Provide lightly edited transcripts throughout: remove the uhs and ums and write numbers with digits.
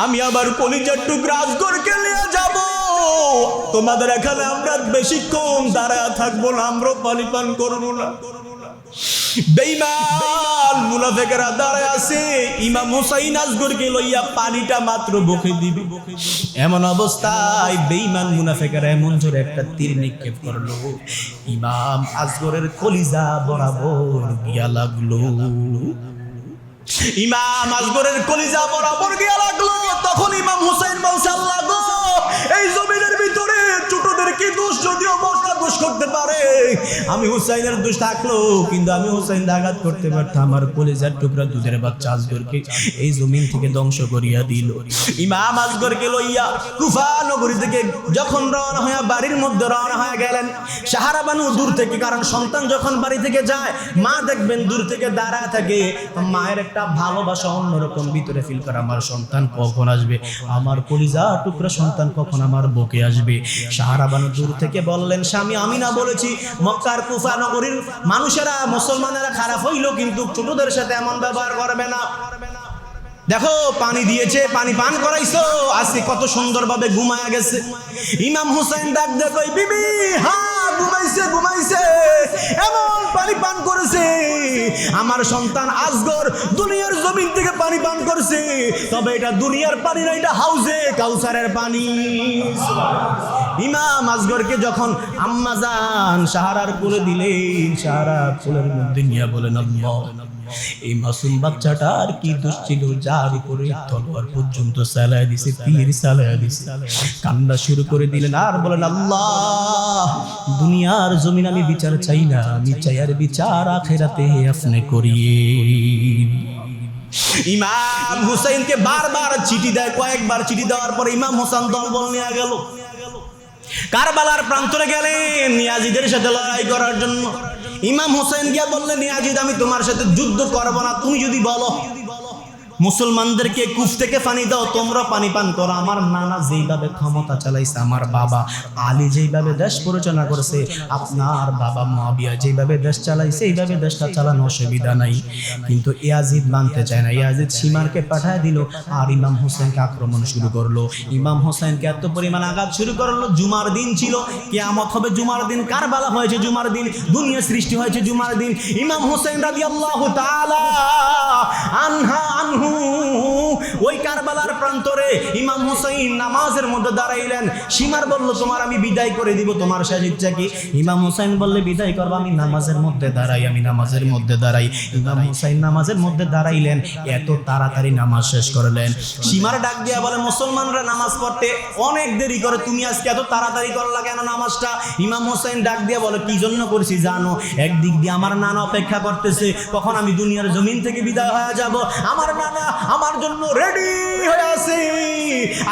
আমি আবার কলিজার টুকরা আজগরকে নিয়ে যাব। তোমাদের এখানে আমরা বেশিক্ষণ দাঁড়ায় থাকবো না, আমরা পানি পান করবো না। বেঈমান মুনাফিকরা দাঁড়ায় আছে, ইমাম হুসাইন আজগরকে লইয়া পানিটা মাত্র বকে দিবে। এমন অবস্থায় বেঈমান মুনাফিকরা এমন জোরে একটা তীর নিক্ষেপ করলো, ইমাম আজগরের কলিজা বরাবর গিয়া লাগলো। ইমাম আজগরের কলিজা বরাবর গিয়া লাগলো। তখন ইমাম হুসাইন বলছে, আল্লাহ গো, এই জমিনের ভিতরে ছোটদের কি দোষ, যদিও বড়রা দোষ করতে পারে, আমি হুসাইনের দোষ থাকলো, কিন্তু আমি হুসাইন আঘাত করতে পারতাম। আমার কলিজার টুকরা দুধের বাচ্চা আজগরকে এই জমিন থেকে ধ্বংস করিয়া দিল। ইমাম আজগরকে লইয়া কুফা নগরী থেকে যখন রওনা হয়ে বাড়ির মধ্যে রওনা হয়ে গেলেন, সাহারা বানু দূর থেকে, কারণ সন্তান যখন বাড়ি থেকে যায় মা দেখবেন দূর থেকে দাঁড়ায় থাকে, মায়ের একটা ভালোবাসা অন্যরকম ভিতরে ফিল করে, আমার সন্তান কখন আসবে, আমার কলিজা টুকরা সন্তান কখন আমার বুকে আসবে। সাহারা বানু দূর থেকে বললেন, স্বামী আমি না বলেছি মক্কার কুফা নগরীর মানুষেরা মুসলমানেরা খারাপ হইল, কিন্তু ছোটদের সাথে এমন ব্যবহার করবে না। দেখো পানি দিয়েছে, পানি পান করাইছো, আজকে কত সুন্দরভাবে ঘুমায়া গেছে। ইমাম হুসাইন ডাক দেখো, বিবি হ্যাঁ ঘুমাইছে, ঘুমাইছে, এমন পানি পান করেছে, আমার সন্তান আজগর দুনিয়ার জমিন থেকে পানি পান করছে, তবে এটা দুনিয়ার পানি না, এটা হাউজে কাউসারের পানি। ইমাম আজগরকে যখন আম্মা জান সাহারার কোলে দিলেন, সাহারা কোলের মধ্যে নিয়ে বলেন, আল্লাহ এই মাসুম বাচ্চাটার কি দোষ ছিল, যার উপরে তলোয়ার পর্যন্ত চালায় দিছে, তীর চালায় দিছে। কান্না শুরু করে দিলেন আর বলেন, আল্লাহ দুনিয়ার জমিন আমি বিচার চাই না, আমি চাই আর বিচার আখিরাতে আপনি করিয়ে। ইমাম হুসাইনকে বারবার চিঠি দেয়, কয়েকবার চিঠি দেওয়ার পর ইমাম হোসেন দলবল নিয়ে গেল, কারবালার প্রান্তরে গেলেন ইয়াজিদের সাথে লড়াই করার জন্য। ইমাম হোসেন গিয়া বললেন, ইয়াজিদ আমি তোমার সাথে যুদ্ধ করব না, তুমি যদি বলো মুসলমানদেরকে কূপ থেকে পানি দাও, তোমরা পানি পান করো। আমার নানা যেইভাবে ক্ষমতা চালাইছে, আমার বাবা আলী যেইভাবে দেশ পরিচালনা করেছে, আপনার বাবা মুয়াবিয়া যেইভাবে দেশ চালাইছে, এইভাবে দেশটা চালানো অসুবিধা নাই। কিন্তু ইয়াজিদ মানতে চায় না, ইয়াজিদ সীমারকে পাঠায় দিল আর ইমাম হোসেনকে আক্রমণ শুরু করলো। ইমাম হোসেনকে এত পরিমাণ আঘাত শুরু করলো, জুমার দিন ছিল, কিয়ামত হবে জুমার দিন, কারবালা হয়েছে জুমার দিন, দুনিয়া সৃষ্টি হয়েছে জুমার দিন। ইমাম হোসেন রাদিয়াল্লাহু তাআলা আনহু ওই কারবালার প্রান্তরে ইমাম হুসাইন নামাজের মধ্যে দাঁড়াইলেন। সীমার বলল, তোমার আমি বিদায় করে দিব, তোমার শেষ ইচ্ছা কি? ইমাম হুসাইন বললে, বিদায় করবো, আমি নামাজের মধ্যে দাঁড়াই, আমি নামাজের মধ্যে দাঁড়াই। ইমাম হুসাইন নামাজের মধ্যে দাঁড়াইলেন, এত তাড়াতাড়ি নামাজ শেষ করলেন। সীমার ডাক দিয়া বলে, মুসলমানরা নামাজ পড়তে অনেক দেরি করে, তুমি আজকে এত তাড়াতাড়ি করলা কেন নামাজটা? ইমাম হুসাইন ডাক দিয়া বলে, কি জন্য করেছি জানো? একদিক দিয়ে আমার নানা অপেক্ষা করতেছে, কখন আমি দুনিয়ার জমিন থেকে বিদায় হয়ে যাব, আমার নানা আমার জন্য রেডি হয়ে আছে।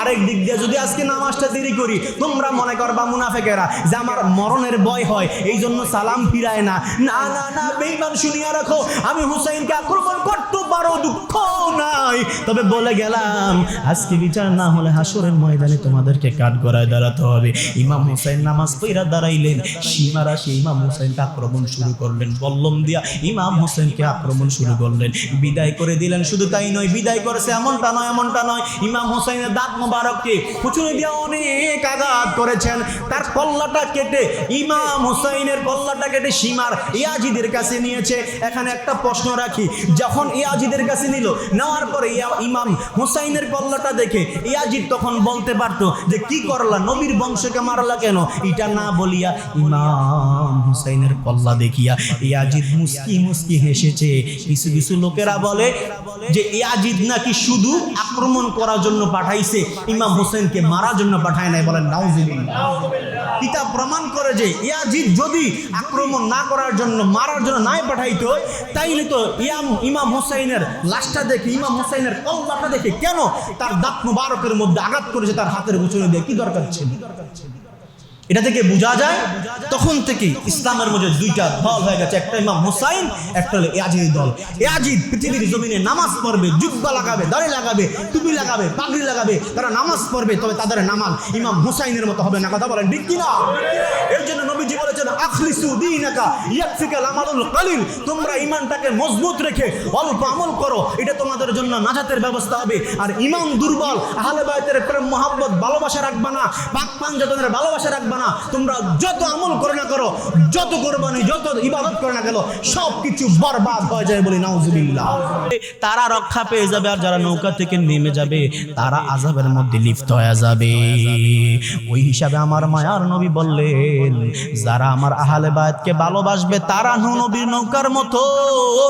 আরেক দিক দিয়ে যদি আজকে নামাজটা দেরি করি, তোমরা মনে করবা মুনাফিকেরা যে আমার মরণের ভয় হয়, এই জন্য সালাম ফিরায় না। না না না, বেঈমান শুনিয়া রাখো, আমি হুসাইনকে আক্রমণ করতে পারো, দুঃখ নাই, তবে বলে গেলাম আজকে বিচার না হলে হাসরের ময়দানে তোমাদেরকে কাঠগড়ায় দাঁড়াতে হবে। ইমাম হুসাইন নামাজ পড়া দাঁড়াইলেন, সীমারা সেই ইমাম হুসাইনকে আক্রমণ শুরু করলেন, বল্লম দিয়া ইমাম হুসাইনকে আক্রমণ শুরু করলেন, বিদায় করে দিলেন। শুধু তাই নয়, বিদায় করেছে এমনটা নয়, এমনটা নয়, ইমাম হুসাইনের দাঁত মোবারককে খুঁচুনি দিয়ে অনেক আঘাত করেছেন। তার কল্লাটা কেটে, ইমাম হুসাইনের কল্লাটা কেটে সীমার ইয়াজিদের কাছে নিয়েছে। এখানে একটা প্রশ্ন রাখি, যখন ইয়াজিদের কাছে নিল, নেওয়ার পরে ইমাম হুসাইনের কল্লাটা দেখে ইয়াজিদ তখন বলতে পারতো যে কি করলা, নবীর বংশকে মারলা কেন? এটা না বলিয়া ইমাম হুসাইনের কল্লা দেখিয়া ইয়াজিদ মুস্কি মুস্কি হেসেছে। কিছু কিছু লোকেরা বলে যে ইয়াজিদ নাকি শুধু আক্রমণ করার জন্য পাঠাইছে, ইমাম হোসেনকে মারার জন্য পাঠায় নাই, বলেন নাউজুবিল্লাহ। কিতাব প্রমাণ করে যে ইয়াজিদ যদি আক্রমণ না করার জন্য, মারার জন্য নাই পাঠাইতো, তাইলে তো ইমাম হোসেনের লাশটা দেখে, ইমাম হোসেনের কল্লাটা দেখে কেন তার দাঁত মুবারকের মধ্যে আঘাত করেছে, তার হাতের গুছনে দিয়ে, কি দরকার ছিল? এটা থেকে বোঝা যায় তখন থেকে ইসলামের মধ্যে দুইটা দল হয়ে গেছে, একটা ইমাম হুসাইন, একটা হলো ইয়াজিদ দল। ইয়াজিদ পৃথিবীর জমিনে নামাজ পড়বে, জুব্বা লাগাবে, দাড়ি লাগাবে, টুপি লাগাবে, পাগড়ি লাগাবে, তারা নামাজ পড়বে, তবে তাদের নামাজ ইমাম হুসাইনের মতো হবে না। কথা বলেন ঠিক কিনা? এর জন্য নবীজি বলেছেন আখলিসু দীনাকা ইয়াকফিকাল আমালুল কলিল, তোমরা ঈমানটাকে মজবুত রেখে অল্প আমল করো, এটা তোমাদের জন্য নাজাতের ব্যবস্থা হবে। আর ঈমান দুর্বল, আহলে বাইতের প্রেম মহব্বত ভালোবাসা রাখবা না, পাক পাঞ্জাতনের ভালোবাসা রাখবা না, তোমরা যত আমল করে না করো, যত কুরবানি, যত ইবাদত করে না কেন, সব কিছু বরবাদ হয়ে যায় বলি নাউজুবিল্লাহ। তারা রক্ষা পেয়ে যাবে, আর যারা নৌকা থেকে নেমে যাবে তারা আযাবের মধ্যে লিপ্ত হয়ে যাবে। ওই হিসাবে আমার মায়ার নবী বললেন, যারা আমার আহলে বায়াতকে ভালোবাসবে তারা নবীর নৌকার মতো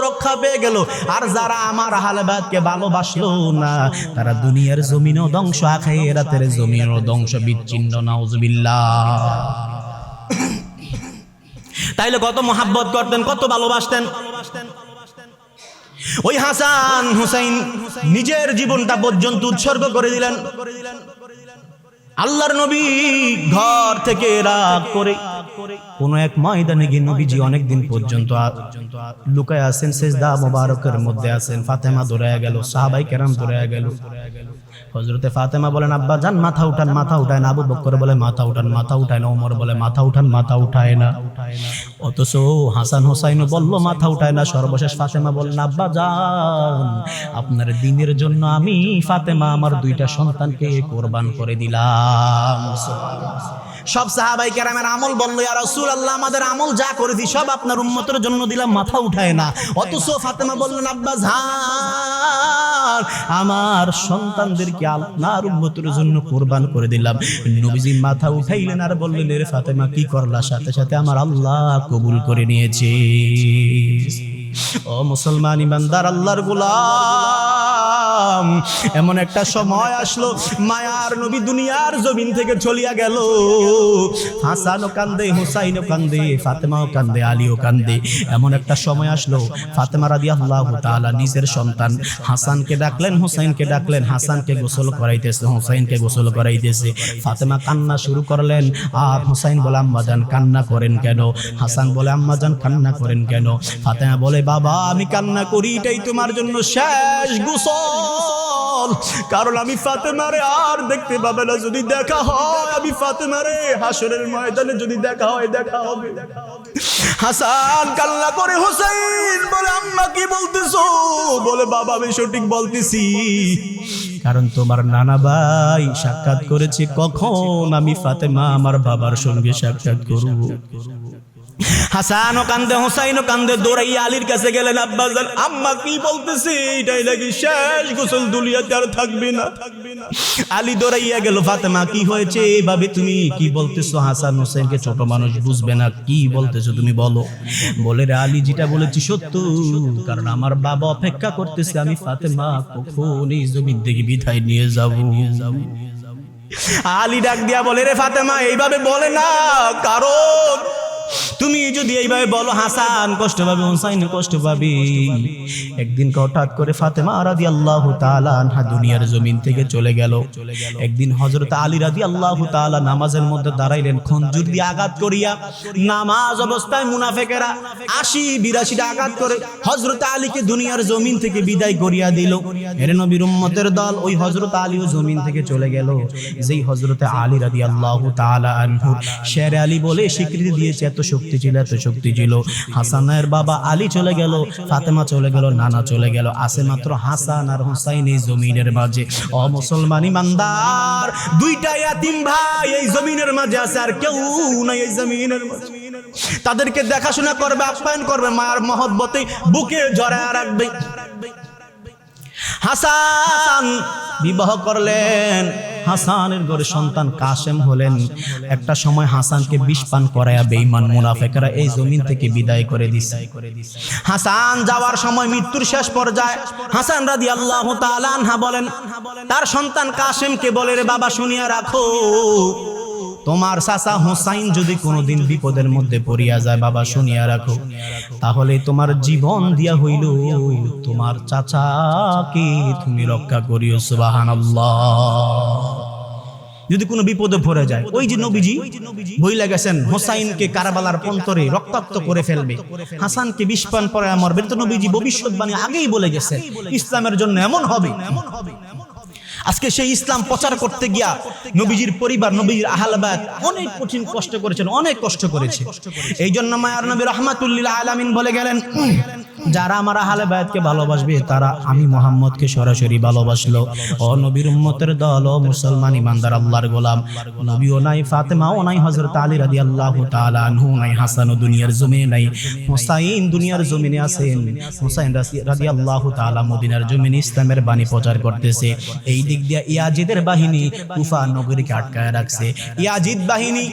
রক্ষা পেয়ে গেল, আর যারা আমার আহলে বায়াতকে ভালোবাসলো না তারা দুনিয়ার জমিনও ধ্বংস, আখিরাতের জমিনও ধ্বংস, বিচ্ছিন্ন। নাউজুবিল্লাহ। তাইলে কত মহাব্বত করতেন, কত ভালোবাসতেন। ওই হাসান হুসাইন নিজের জীবনটা পর্যন্ত উৎসর্গ করে দিলেন। আল্লাহর নবী ঘর থেকে রাগ করে কোন এক ময়দানে গিয়ে নবীজি অনেকদিন পর্যন্ত লুকায় আছেন, সিজদা মুবারকের মধ্যে আছেন। ফাতেমা দৌড়ায়া গেল, সাহাবায়ে কেরাম দৌড়ায়া গেল। হযরতে ফাতেমা বলেন, আব্বা জান মাথা উঠান, মাথা উঠায় না। আবু বকর বলে মাথা উঠান, মাথা উঠায় না। ওমর বলে মাথা উঠান, মাথা উঠায় না। অথচ হাসান হোসাইন বলল মাথা উঠায় না। সর্বশেষ ফাতেমা বলেন, আব্বা জান আপনার দ্বীনের জন্য আমি ফাতেমা আমার দুইটা সন্তানকে কুরবান করে দিলাম। সব সাহাবায়ে কেরামের আমল বলল, ইয়া রাসূলুল্লাহ আমাদের আমল যা করেছি সব আপনার উম্মতের জন্য দিলাম, মাথা উঠায় না। অথচ ফাতেমা বললেন, আব্বা জান আমার সন্তানদেরকে আপনার উম্মতের জন্য কুরবান করে দিলাম। নবীজি মাথা উঠাইলেন আর বললেন, রে ফাতেমা কি করলা? সাথে সাথে আমার আল্লাহ কবুল করে নিয়েছে। ও মুসলমান ইমানদার আল্লাহর গোলাম, এমন একটা সময় আসলো মায়ার নবী দুনিয়ার জমিন থেকে চলিয়া গেল। হাসানও কান্দে, হুসাইনও কান্দে, ফাতেমাও কান্দে, আলীও কান্দে। এমন একটা সময় আসলো ফাতেমা রাদিয়াল্লাহু তাআলা নিজের সন্তান হাসানকে ডাকলেন, হুসাইনকে ডাকলেন। হাসানকে গোসল করাইতেছে, হুসাইনকে গোসল করাইতেছে। ফাতেমা কান্না শুরু করলেন, আর হুসাইন বলে আম্মাজান কান্না করেন কেন? হাসান বলে আম্মাজান কান্না করেন কেন? ফাতেমা বলে, বাবা আমি কান্না করি এটাই তোমার জন্য শেষ গোসল, কারণ আমি ফাতেমারে আর দেখতে পাবে না। যদি দেখা হয় আমি ফাতেমারে হাসরের ময়দানে যদি দেখা হয়, দেখা হবে। হাসান কান্না করে, হুসাইন বলে আম্মা কি বলতেছো? বলে বাবা আমি সঠিক বলতেছি, কারণ তোমার নানা ভাই সাক্ষাৎ করেছে, কখন আমি ফাতেমা আমার বাবার সঙ্গে সাক্ষাৎ করব। হাসানও কান্দে, হুসাইনও কান্দে। দৌড়াইয়া আলীর কাছে গেলেন, আব্বাজান আম্মা কি বলতেছে এটাই নাকি শেষ গোসল, দুনিয়াতে আর থাকবে না। আলী দৌড়াইয়া গেল, ফাতেমা কি হয়েছে এভাবে তুমি কি বলতেছো? হাসান হুসাইনকে ছোট মানুষ বুঝবে না, কি বলতেছো তুমি বলো। বলে, রে আলী যেটা বলেছি সত্য, কারণ আমার বাবা অপেক্ষা করতেছে আমি ফাতেমা কখন এই জমিন থেকে বিদায় নিয়ে যাব। আলী ডাক দিয়া বলে, রে ফাতেমা এইভাবে বলে না, কারণ তুমি যদি এইভাবে বলো হাসান কষ্ট পাবে, হুসাইন কষ্ট পাবে। একদিন হঠাৎ করে ফাতেমা রাদিয়াল্লাহু তাআলা আনহা দুনিয়ার জমিন থেকে চলে গেল। একদিন হযরত আলী রাদিয়াল্লাহু তাআলা নামাজের মধ্যে দাঁড়াইলেন, খঞ্জর দিয়ে আঘাত করিয়া। নামাজ অবস্থায় মুনাফিকেরা ৮০-৮২টা আঘাত করে হযরত আলীকে দুনিয়ার জমিন থেকে বিদায় করিয়া দিল। এর নবীর উম্মতের দল ওই হযরত আলীও জমিন থেকে চলে গেল। যেই হযরত আলী রাদিয়াল্লাহু তাআলা আনহু শের আলী বলে স্বীকৃতি দিয়েছে, এত শক্তি ছিল, এত শক্তি ছিল। হাসানের বাবা আলী চলে গেল, ফাতেমা চলে গেল, নানা চলে গেল, আছে মাত্র হাসান আর হুসাইন এই জমিনের মাঝে। ও মুসলমান ইমানদার, দুইটা ইয়াতিম ভাই এই জমিনের মাঝে আছে, আর কেউ নাই এই জমিনের মাঝে। তাদেরকে দেখাশোনা করবে, আপ্যায়ন করবে, মার মহব্বতে বুকে জড়ায় রাখবে। হাসান বিবাহ করলেন, হাসানের ঘরে সন্তান কাসেম হলেন। একটা সময় হাসানকে বিষ পান করায়া বেঈমান মুনাফিকরা এই জমিন থেকে বিদায় করে দিছে। হাসান যাওয়ার সময় মৃত্যুর শেষ পর্যায়ে হাসান রাদিয়াল্লাহু তাআলা আনহা বলেন, তার সন্তান কাসেমকে বলে, রে বাবা শুনিয়া রাখো, তোমার চাচা হুসাইন যদি কোনোদিন বিপদের মধ্যে পড়িয়া যায়, বাবা শুনিয়া রাখো, তাহলে তোমার জীবন দিয়া হইল তোমার চাচাকে তুমি রক্ষা করিও। সুবহানাল্লাহ। যদি কোনো বিপদে পড়ে যায়, ওই যে নবীজি বইলা গেছেন হোসাইনকে কারবালার প্রান্তরে রক্তাক্ত করে ফেলবে, হাসানকে বিষ পান পরে মরবে, তো নবীজি ভবিষ্যৎবাণী আগেই বলে গেছেন ইসলামের জন্য এমন হবে। আজকে সেই ইসলাম প্রচার করতে গিয়া নবীজির পরিবার, নবীজির আহলে বায়াত অনেক কঠিন কষ্ট করেছেন, অনেক কষ্ট করেছে। এই জন্য মায়ার নবী রাহমাতুল আলামিন বলে গেলেন, যারা আমার আহলে বায়াতকে ভালোবাসবে তারা আমি মুহাম্মদকে সরাসরি ভালোবাসলো। ও নবীর উম্মতের দল, ও মুসলমান ইমানদার আল্লাহর গোলাম, নবীও নাই, ফাতেমাও নাই, হযরত আলী রাদিয়াল্লাহু তাআলা আনহু নাই, হাসানও দুনিয়ার জমিনে নাই, হুসাইন দুনিয়ার জমিনে আছেন। হুসাইন রাদিয়াল্লাহু তাআলা মদিনার জমিনে ইসলামের বাণী প্রচার করতেছে। এই দিক দিয়ে ইয়াজিদের বাহিনী কুফা নগরীকে আটকায় রাখছে। ইয়াজিদ বাহিনী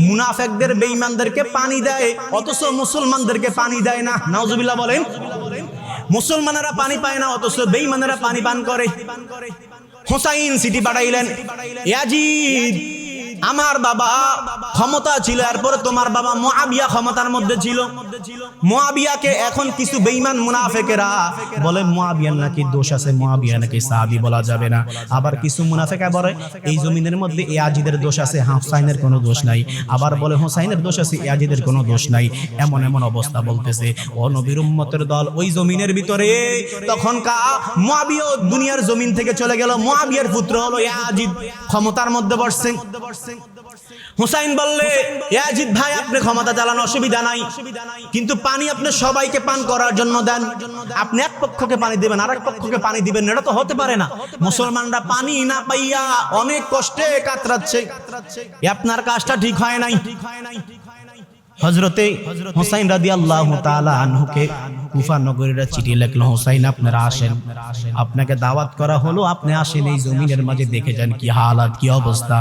মুনাফিকদের, বেঈমানদেরকে পানি দেয়, অথচ মুসলমানদেরকে পানি দেয় না। নাউজুবিল্লাহ বলেন। মুসলমানেরা পানি পায় না, অথচ বেঈমানেরা পানি পান করে। হুসাইন সিটি পাঠাইলেন, ইয়াজিদ আমার বাবা ক্ষমতা ছিল, এরপরে তোমার বাবা মুআবিয়া ক্ষমতার মধ্যে ছিল। মুআবিয়াকে এখন কিছু বেঈমান মুনাফিকেরা বলে মুআবিয়ার নাকি দোষ আছে, মুআবিয়া নাকি সাহাবী বলা যাবে না। আবার কিছু মুনাফিকা বলে এই জমিনের মধ্যে ইয়াজিদের দোষ আছে, হুসাইনের কোনো দোষ নাই। আবার বলে হুসাইনের দোষ আছে, ইয়াজিদের কোনো দোষ নাই। এমন এমন অবস্থা বলতেছে। ও নবীর উম্মতের দল, ওই জমিনের ভিতরে তখন মুআবিয়া দুনিয়ার জমিন থেকে চলে গেল, মুআবিয়ার পুত্র হলো ইয়াজিদ ক্ষমতার মধ্যে বসছে। হুসাইন বললে, ইয়াজিদ ভাই আপনি ক্ষমতা চালানো অসুবিধা নাই, কিন্তু পানি আপনি সবাইকে পান করার জন্য দেন। আপনি এক পক্ষকে পানি দিবেন, আরেক পক্ষকে পানি দিবেন, এটা তো হতে পারে না। মুসলমানরা পানি না পাইয়া অনেক কষ্টে কাতরাচ্ছে, আপনার কাজটা ঠিক হয় নাই। হযরতে হুসাইন রাদিয়াল্লাহু তাআলা আনহুকে কুফা নগরীরা চিঠি লিখলো, হুসাইন আপনারা আসেন, আপনাকে দাওয়াত করা হলো, আপনি আসেন, এই জমিনের মাঝে দেখে যান কি হালাত, কি অবস্থা।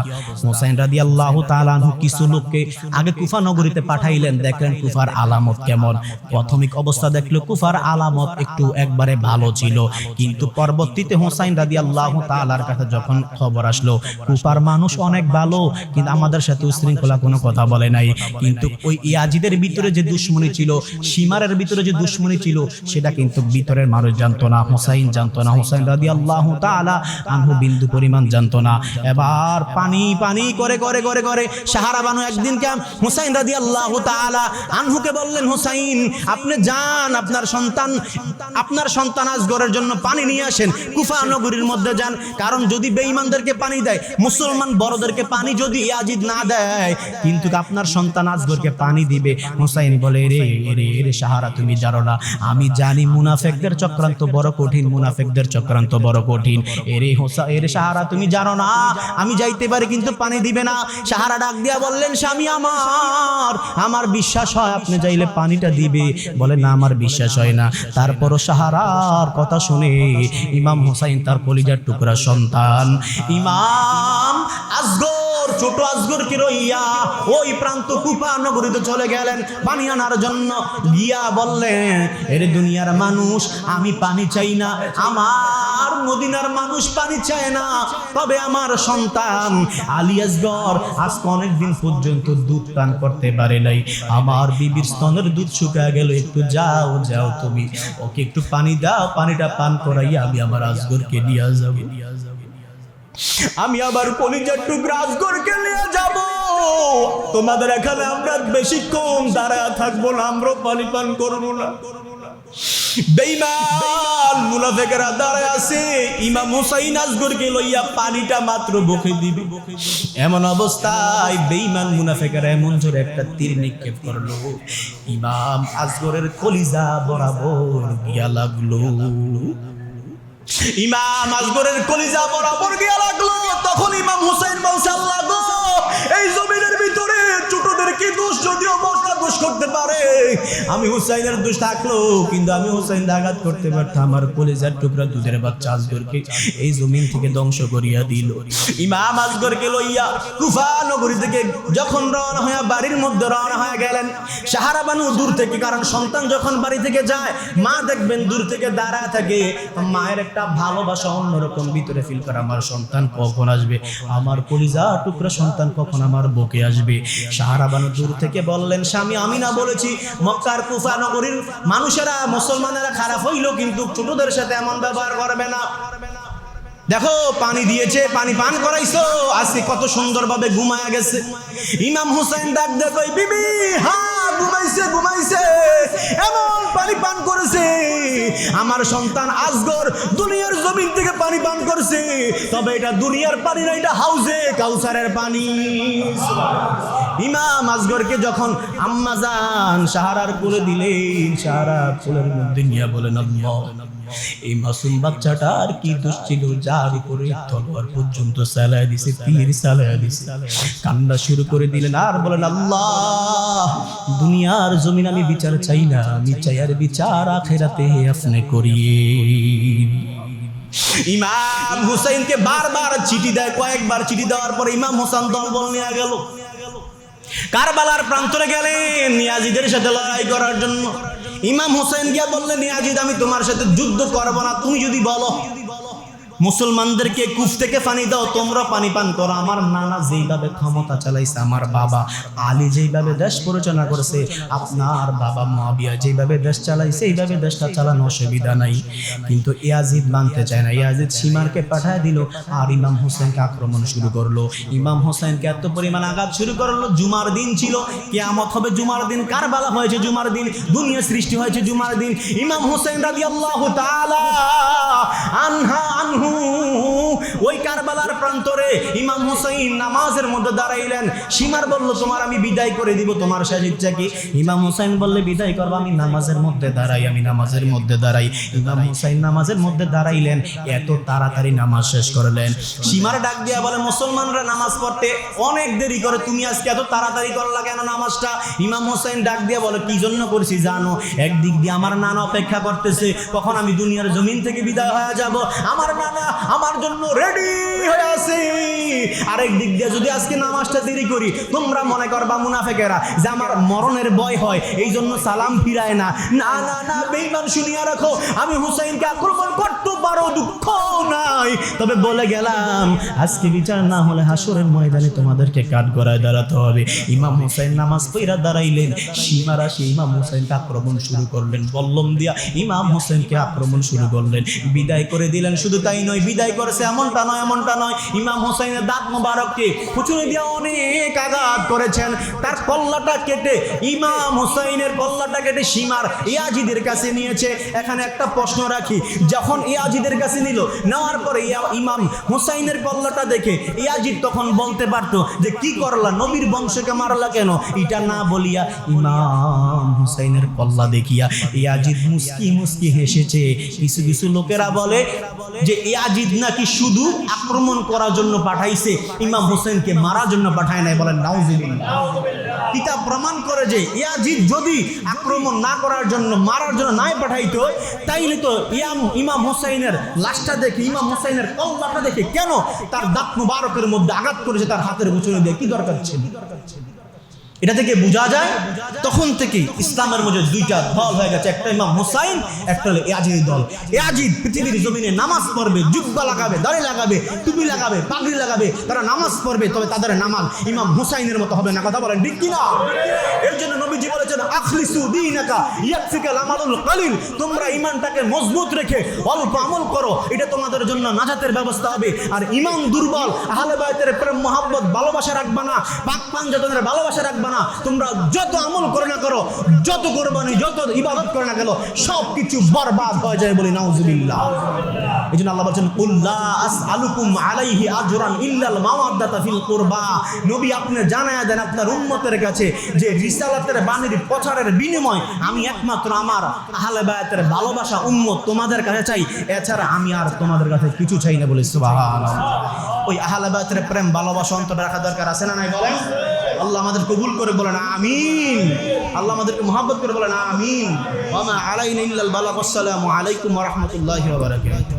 হুসাইন রাদিয়াল্লাহু তাআলা আনহু কিছু লোককে আগে কুফা নগরীতে পাঠাইলেন, দেখলেন কুফার আলামত কেমন। প্রাথমিক অবস্থা দেখলো কুফার আলামত একটু একবারে ভালো ছিল, কিন্তু পরবর্তীতে হুসাইন রাদিয়াল্লাহু তাআলার কাছে যখন খবর আসলো কুফার মানুষ অনেক ভালো, কিন্তু আমাদের সাথে উশৃঙ্খলা কোনো কথা বলে নাই, কিন্তু ওই ইয়াজিদের ভিতরে যে দুশমনী ছিল, সীমারের ভিতরে যে দুশমনী ছিল, সেটা কিন্তু ভিতরের মানুষ জানতো না, হুসাইন জানতো না। হুসাইন রাদিয়াল্লাহু তাআলা আনহু বিন্দু পরিমাণ জানতো না। এবার পানি পানি করে করে করে করে সাহারা বানু একদিন কে হুসাইন রাদিয়াল্লাহু তাআলা আনহুকে বললেন, হুসাইন আপনি যান, আপনার সন্তান আজগরের জন্য পানি নিয়ে আসেন, কুফা নগরীর মধ্যে যান। কারণ যদি বেঈমানদেরকে পানি দেয়, মুসলমান বড়দেরকে পানি যদি ইয়াজিদ না দেয়, কিন্তু আপনার সন্তান আজগরকে পানি দিবে। হুসাইন বলে, রে রে রে সাহারা তুমি জানো না, আমি জানি মুনাফিকদের চক্রান্ত বড় কঠিন, মুনাফিকদের চক্রান্ত বড় কঠিন। এরে সাহারা তুমি জানো না, আমি যাইতে পারি কিন্তু পানি দিবে না। সাহারা ডাক দিয়া বললেন, স্বামী আমার বিশ্বাস হয় আপনি যাইলে পানিটা দিবে। বলে না, আমার বিশ্বাস হয় না। তারপরও সাহারার কথা শুনে ইমাম হুসাইন তার কলিজার টুকরা সন্তান ইমাম আসগর, ছোট আসগরকে রইয়া ওই প্রান্ত কুফা নগরীতে চলে গেলেন পানি আনার জন্য। গিয়া বললেন, এরে দুনিয়ার মানুষ, আমি পানি চাই না, আমার মদিনার মানুষ পানি চায় না, তবে আমার সন্তান আলী আসগর আজকে অনেকদিন পর্যন্ত দুধ পান করতে পারে নাই, আমার বিবির স্তনের দুধ শুকিয়ে গেল, একটু যাও যাও তুমি ওকে একটু পানি দাও, পানিটা পান করাইয়া আমি আমার আসগরকে নিয়ে যাবো, আমি আবার কলিজার টুকরা আসগরকে নিয়ে যাব। তোমাদের এখানে আমরা বেশিক্ষণ দাঁড়ায় থাকবো না, আমরা পানি পান করবো না। বেঈমান মুনাফিকরা দাঁড়ায় আছে, ইমাম হুসাইন আসগরকে লইয়া পানিটা মাত্র বকে দিবে। এমন অবস্থায় বেঈমান মুনাফিকরা এমন জোরে একটা তীর নিক্ষেপ করলো, ইমাম আসগরের কলিজা বরাবর গিয়া লাগলো। ইমাম আসগরের কলিজা বরাবর গিয়া লাগলো। তখন ইমাম হুসাইন বলছে, আল্লাহ গো, এই জমিনের ভিতরে ছোটদের কি দোষ, যদিও বড়রা দোষ করতে পারে, আমি হুসাইনের দোষ থাকলো, কিন্তু আমি হুসাইন আঘাত করতে পারতাম, আমার কলিজার টুকরা দুধের বাচ্চা আসগরকে এই জমিন থেকে ধ্বংস করিয়া দিল। ইমাম আসগরকে লইয়া কুফা নগরী থেকে যখন রওনা হয়ে বাড়ির মধ্যে রওনা হয়ে গেলেন, সাহারা বানু দূর থেকে, কারণ সন্তান যখন বাড়ি থেকে যায়, মা দেখবেন দূর থেকে দাঁড়ায় থাকে, মায়ের একটা ভালোবাসা অন্যরকম ভিতরে ফিল করে, আমার সন্তান কখন আসবে, আমার কলিজা টুকরা সন্তান কখন আমার বুকে আসবে। সাহারা বানু দূর থেকে বললেন, স্বামী আমি না বলেছি মক্কার কুফা নগরীর মানুষেরা, মুসলমানেরা খারাপ হইল, কিন্তু ছোটদের সাথে এমন ব্যবহার করবে না। দেখো পানি দিয়েছে, পানি পান করাইছো, আজকে কত সুন্দরভাবে ঘুমায়া গেছে। ইমাম হুসাইন ডাক দেখো, বিবি হ্যাঁ ঘুমাইছে, এমন পানি পান করেছে আমার সন্তান আসগর দুনিয়ার জমিন থেকে পানি পান করছে, তবে এটা দুনিয়ার পানি না, এটা হাউজে কাউসারের পানি। ইমাম আসগরকে যখন আম্মাজান সাহারার কোলে দিলেন, সাহারা কোলের মধ্যে নিয়ে বলেন, আল্লাহ এই মাসুম বাচ্চাটার কি দোষ ছিল, যার উপরে তলোয়ার পর্যন্ত চালায় দিছে, তীর চালায় দিছে। কান্না শুরু করে দিলেন আর বলেন, আল্লাহ দুনিয়ার জমিন আমি বিচার চাই না, আমি চাই আর বিচার আখিরাতে আপনি করিয়ে। ইমাম হুসাইনকে বারবার চিঠি দেয়, কয়েকবার চিঠি দেওয়ার পরে ইমাম হোসেন দলবল নিয়ে গেল, কারবালার প্রান্তরে গেলেন ইয়াজিদের সাথে লড়াই করার জন্য। ইমাম হোসেন গিয়া বললেন, ইয়াজিদ আমি তোমার সাথে যুদ্ধ করব না, তুমি যদি বলো মুসলমানদেরকে কূপ থেকে পানি দাও, তোমরা পানি পান করো। আমার নানা যেইভাবে ক্ষমতা চালাইছে, আমার বাবা আলী যেইভাবে দেশ পরিচালনা করেছে, আপনার বাবা মুয়াবিয়া যেইভাবে দেশ চালাইছে, এইভাবে দেশটা চালানো অসুবিধা নাই। কিন্তু ইয়াজিদ মানতে চায় না। ইয়াজিদ সীমারকে পাঠায় দিল আর ইমাম হোসেনকে আক্রমণ শুরু করলো। ইমাম হোসেনকে এত পরিমাণ আঘাত শুরু করলো। জুমার দিন ছিল, কিয়ামত হবে জুমার দিন, কারবালা হয়েছে জুমার দিন, দুনিয়া সৃষ্টি হয়েছে জুমার দিন। ইমাম হোসেন রাদিয়াল্লাহু তাআলা আনহু ওই কারবালার প্রান্তরে ইমাম হুসাইন নামাজের মধ্যে দাঁড়াইলেন। সীমার বলল, তোমার আমি বিদায় করে দিব, তোমার শেষ ইচ্ছা কি? ইমাম হুসাইন বললে, বিদায় করবো, আমি নামাজের মধ্যে দাঁড়াই, আমি নামাজের মধ্যে দাঁড়াই। ইমাম হুসাইন নামাজের মধ্যে দাঁড়াইলেন, এত তাড়াতাড়ি নামাজ শেষ করলেন। সীমার ডাক দিয়া বলে, মুসলমানরা নামাজ পড়তে অনেক দেরি করে, তুমি আজকে এত তাড়াতাড়ি করলা কেন নামাজটা? ইমাম হুসাইন ডাক দিয়া বলে, কি জন্য করছি জানো? একদিক দিয়ে আমার নানা অপেক্ষা করতেছে, কখন আমি দুনিয়ার জমিন থেকে বিদায় হয়ে যাব, আমার নানা আমার জন্য রেডি হয়ে আছে। আরেক দিক দিয়ে যদি আজকে নামাজটা দেরি করি, তোমরা মনে করবা মুনাফেকেরা যে আমার মরণের ভয় হয়, এই জন্য সালাম ফিরায় না। না না না, বেঈমান, শুনিয়া রাখো, আমি হুসাইনকে আক্রমণ করতে পারো, দুঃখ নাই, তবে বলে গেলাম আজকে বিচার না হলে হাসরের ময়দানে তোমাদেরকে কাঠ গড়ায় দাঁড়াতে হবে। ইমাম হুসাইন নামাজ পড়া দাঁড়াইলেন, সীমারা সেই ইমাম হুসাইনকে আক্রমণ শুরু করলেন, বল্লম দিয়া ইমাম হুসাইনকে আক্রমণ শুরু করলেন, বিদায় করে দিলেন। শুধু তাই নয়, বিদায় করেছে এমনটা নয়, ইমাম হুসাইনের দাঁত মোবারককে খুচুনি দিয়ে অনেক আঘাত করেছেন। তার কল্লাটা কেটে, ইমাম হুসাইনের কল্লাটা কেটে সীমার ইয়াজিদের কাছে নিয়েছে। এখানে একটা প্রশ্ন রাখি, যখন ইয়াজিদের কাছে নিল, নেওয়ার পরে ইমাম হুসাইনের কল্লাটা দেখে ইয়াজিদ তখন বলতে পারতো যে কি করলা, নবীর বংশকে মারলা কেন? এটা না বলিয়া ইমাম হুসাইনের কল্লা দেখিয়া ইয়াজিদ মুস্কি মুস্কি হেসেছে। কিছু কিছু লোকেরা বলে যে ইয়াজিদ নাকি শুধু আক্রমণ করার জন্য পাঠাইছে, ইমাম হোসেনকে মারার জন্য পাঠায় নাই। বলেন নাউজুবিল্লাহ। কিতাব প্রমাণ করে যে ইয়াজিদ যদি আক্রমণ না করার জন্য, মারার জন্য নাই পাঠাইতো, তাইলে তো ইমাম হোসেনের লাশটা দেখে, ইমাম হোসেনের কল্লাটা দেখে কেন তার দাঁত মুবারকের মধ্যে আঘাত করেছে, তার হাতের মুচুনি দিয়ে, কি দরকার ছিল? এটা থেকে বোঝা যায় তখন থেকে ইসলামের মধ্যে দুইটা দল হয়ে গেছে, একটা ইমাম হুসাইন, একটা হলো ইয়াজিদ দল। ইয়াজিদ পৃথিবীর জমিনে নামাজ পড়বে, জুব্বা লাগাবে, দাড়ি লাগাবে, টুপি লাগাবে, পাগড়ি লাগাবে, তারা নামাজ পড়বে, তবে তাদের নামাজ ইমাম হুসাইনের মতো হবে না। কথা বলেন ঠিক কিনা? এর জন্য নবীজি বলেছেন, আখলিসু দীনাকা ইয়াকফিকাল আমালুল কলিল, তোমরা ঈমানটাকে মজবুত রেখে অল্প আমল করো, এটা তোমাদের জন্য নাজাতের ব্যবস্থা হবে। আর ঈমান দুর্বল, আহলে বায়তের প্রেম মহব্বত ভালোবাসা রাখবা না, পাক পাঞ্জাতনের ভালোবাসা রাখবা না, তোমরা যত আমল করে না করো, যত কুরবানি, যত ইবাদত করে না কেন, সবকিছু বরবাদ হয়ে যায়। বলি নাউজুবিল্লাহ। এই জন্য আল্লাহ বলছেন, কুল লা আসআলুকুম আলাইহি আজরান ইল্লাল মাওয়াদ্দাতা ফিল কুরবা। নবী আপনি জানায়া দেন আপনার উম্মতের কাছে যে রিসালাতের বাণীর প্রচারের বিনিময় আমি একমাত্র আমার আহলে বায়তের ভালোবাসা উম্মত তোমাদের কাছে চাই, এছাড়া আমি আর তোমাদের কাছে কিছু চাই না। বলি সুবহানাল্লাহ। ওই আহলে বায়তের প্রেম ভালোবাসা অন্তরে রাখা দরকার আছে না নাই? বলেন। আল্লাহ আমাদের কবুল করে বলেন আমিন। আল্লাহ আমাদেরকে মহব্বত করে বলেন আমিন। ওয়া মা আলাইনা ইল্লাল বালাগ। আসসালামু আলাইকুম ওয়া রাহমাতুল্লাহি ওয়া বারাকাতুহু।